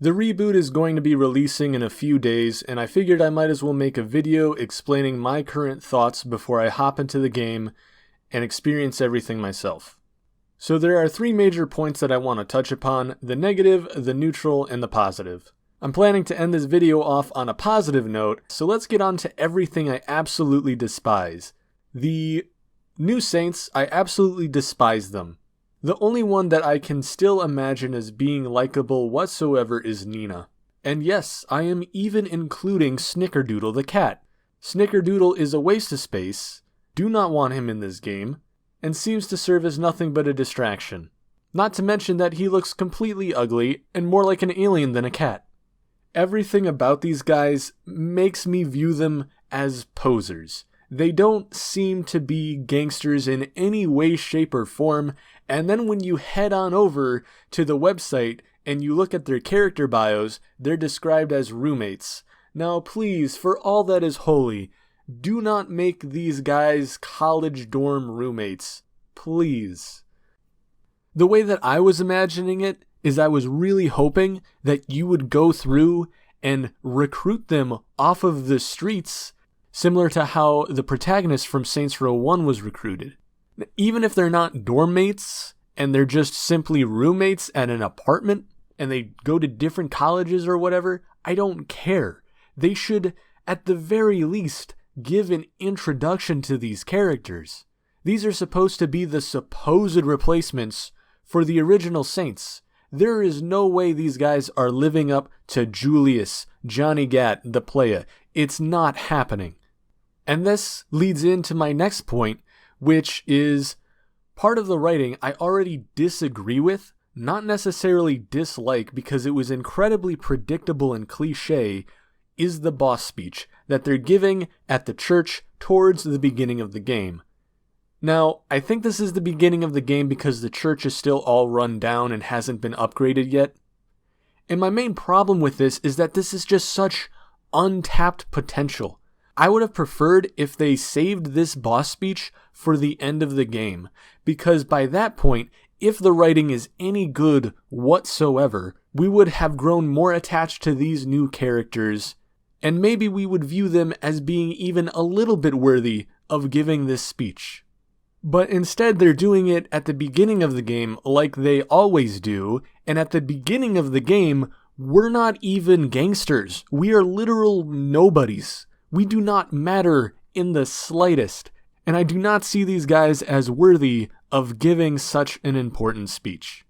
The reboot is going to be releasing in a few days, and I figured I might as well make a video explaining my current thoughts before I hop into the game and experience everything myself. So there are 3 major points that I want to touch upon: the negative, the neutral, and the positive. I'm planning to end this video off on a positive note, so let's get on to everything I absolutely despise. The new Saints, I absolutely despise them. The only one that I can still imagine as being likable whatsoever is Nina. And yes, I am even including Snickerdoodle the cat. Snickerdoodle is a waste of space, do not want him in this game, and seems to serve as nothing but a distraction. Not to mention that he looks completely ugly and more like an alien than a cat. Everything about these guys makes me view them as posers. They don't seem to be gangsters in any way, shape, or form, and then when you head on over to the website and you look at their character bios, they're described as roommates. Now please, for all that is holy, do not make these guys college dorm roommates. Please. The way that I was imagining it is I was really hoping that you would go through and recruit them off of the streets, similar to how the protagonist from Saints Row 1 was recruited. Even if they're not dorm mates, and they're just simply roommates at an apartment, and they go to different colleges or whatever, I don't care. They should, at the very least, give an introduction to these characters. These are supposed to be the supposed replacements for the original Saints. There is no way these guys are living up to Julius, Johnny Gat, the playa. It's not happening. And this leads into my next point, which is part of the writing I already disagree with, not necessarily dislike, because it was incredibly predictable and cliche, is the boss speech that they're giving at the church towards the beginning of the game. Now, I think this is the beginning of the game because the church is still all run down and hasn't been upgraded yet. And my main problem with this is that this is just such untapped potential. I would have preferred if they saved this boss speech for the end of the game, because by that point, if the writing is any good whatsoever, we would have grown more attached to these new characters, and maybe we would view them as being even a little bit worthy of giving this speech. But instead, they're doing it at the beginning of the game like they always do, and at the beginning of the game, we're not even gangsters. We are literal nobodies. We do not matter in the slightest, and I do not see these guys as worthy of giving such an important speech.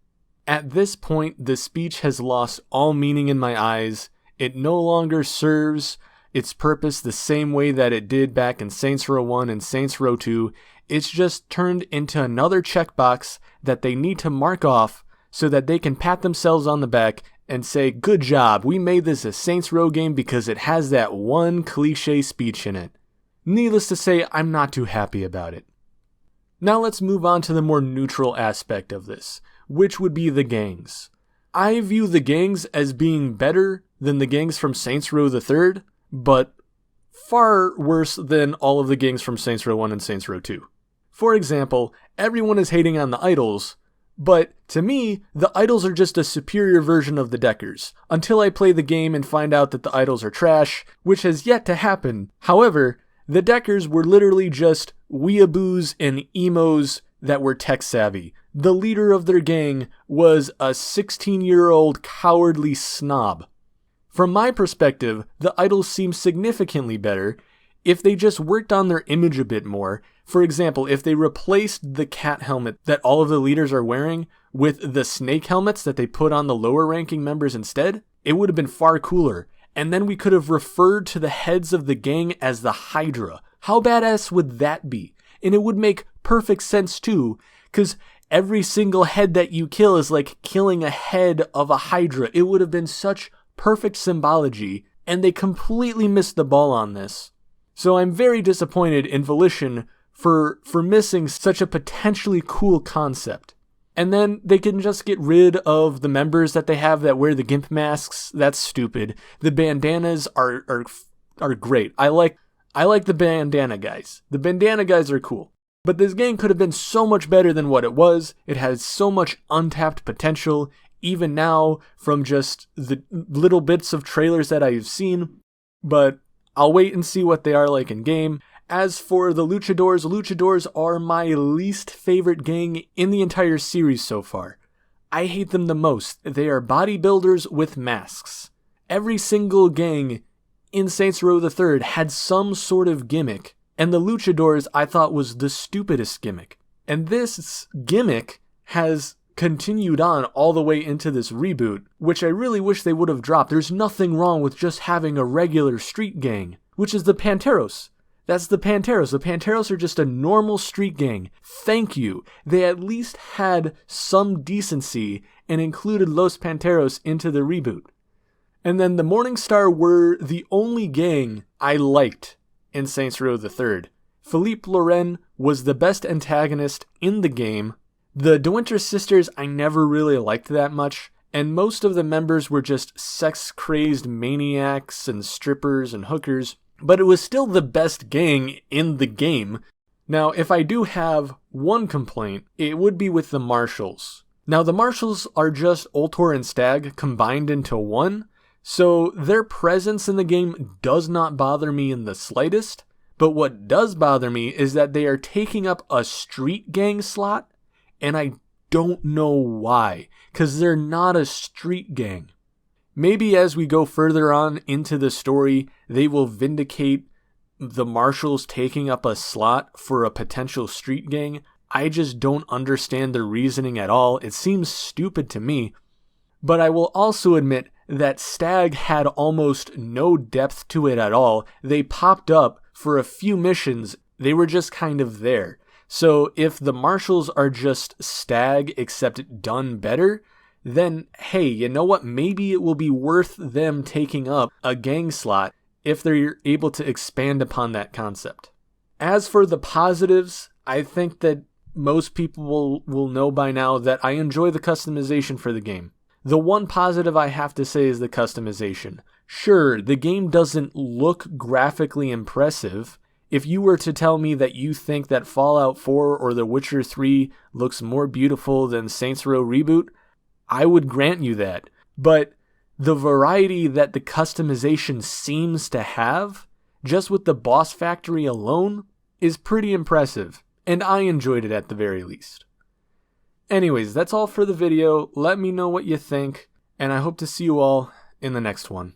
At this point, the speech has lost all meaning in my eyes. It no longer serves its purpose the same way that it did back in Saints Row 1 and Saints Row 2. It's just turned into another checkbox that they need to mark off so that they can pat themselves on the back and say, good job, we made this a Saints Row game because it has that one cliche speech in it. Needless to say, I'm not too happy about it. Now let's move on to the more neutral aspect of this, which would be the gangs. I view the gangs as being better than the gangs from Saints Row the 3rd, but far worse than all of the gangs from Saints Row 1 and Saints Row 2. For example, everyone is hating on the idols, but to me, the idols are just a superior version of the Deckers, until I play the game and find out that the idols are trash, which has yet to happen. However, the Deckers were literally just weeaboos and emos that were tech savvy. The leader of their gang was a 16-year-old cowardly snob. From my perspective, the idols seem significantly better if they just worked on their image a bit more. For example, if they replaced the cat helmet that all of the leaders are wearing with the snake helmets that they put on the lower ranking members instead, it would have been far cooler. And then we could have referred to the heads of the gang as the Hydra. How badass would that be? And it would make perfect sense too, because every single head that you kill is like killing a head of a Hydra. It would have been such perfect symbology, and they completely missed the ball on this. So I'm very disappointed in Volition for missing such a potentially cool concept. And then they can just get rid of the members that they have that wear the gimp masks. That's stupid. The bandanas are great. I like the bandana guys. The bandana guys are cool. But this game could have been so much better than what it was. It has so much untapped potential. even now from just the little bits of trailers that I've seen, but I'll wait and see what they are like in game. As for the Luchadors, Luchadors are my least favorite gang in the entire series so far. I hate them the most. They are bodybuilders with masks. Every single gang in Saints Row the Third had some sort of gimmick, and the Luchadors I thought was the stupidest gimmick. And this gimmick has continued on all the way into this reboot, which I really wish they would have dropped. There's nothing wrong with just having a regular street gang, which is the Panteros. That's the Panteros. The Panteros are just a normal street gang. Thank you. They at least had some decency and included Los Panteros into the reboot. And then the Morningstar were the only gang I liked in Saints Row the Third. Philippe Loren was the best antagonist in the game. The De Winter sisters I never really liked that much, and most of the members were just sex-crazed maniacs and strippers and hookers, but it was still the best gang in the game. Now, if I do have one complaint, it would be with the Marshals. Now, the Marshals are just Ultor and Stag combined into one, so their presence in the game does not bother me in the slightest, but what does bother me is that they are taking up a street gang slot, and I don't know why, because they're not a street gang. Maybe as we go further on into the story, they will vindicate the Marshals taking up a slot for a potential street gang. I just don't understand the reasoning at all. It seems stupid to me. But I will also admit that Stag had almost no depth to it at all. They popped up for a few missions. They were just kind of there. So if the Marshals are just Stag except done better, then hey, you know what? Maybe it will be worth them taking up a gang slot if they're able to expand upon that concept. As for the positives, I think that most people will know by now that I enjoy the customization for the game. The one positive I have to say is the customization. Sure, the game doesn't look graphically impressive. If you were to tell me that you think that Fallout 4 or The Witcher 3 looks more beautiful than Saints Row Reboot, I would grant you that. But the variety that the customization seems to have, just with the boss factory alone, is pretty impressive, and I enjoyed it at the very least. Anyways, that's all for the video. Let me know what you think, and I hope to see you all in the next one.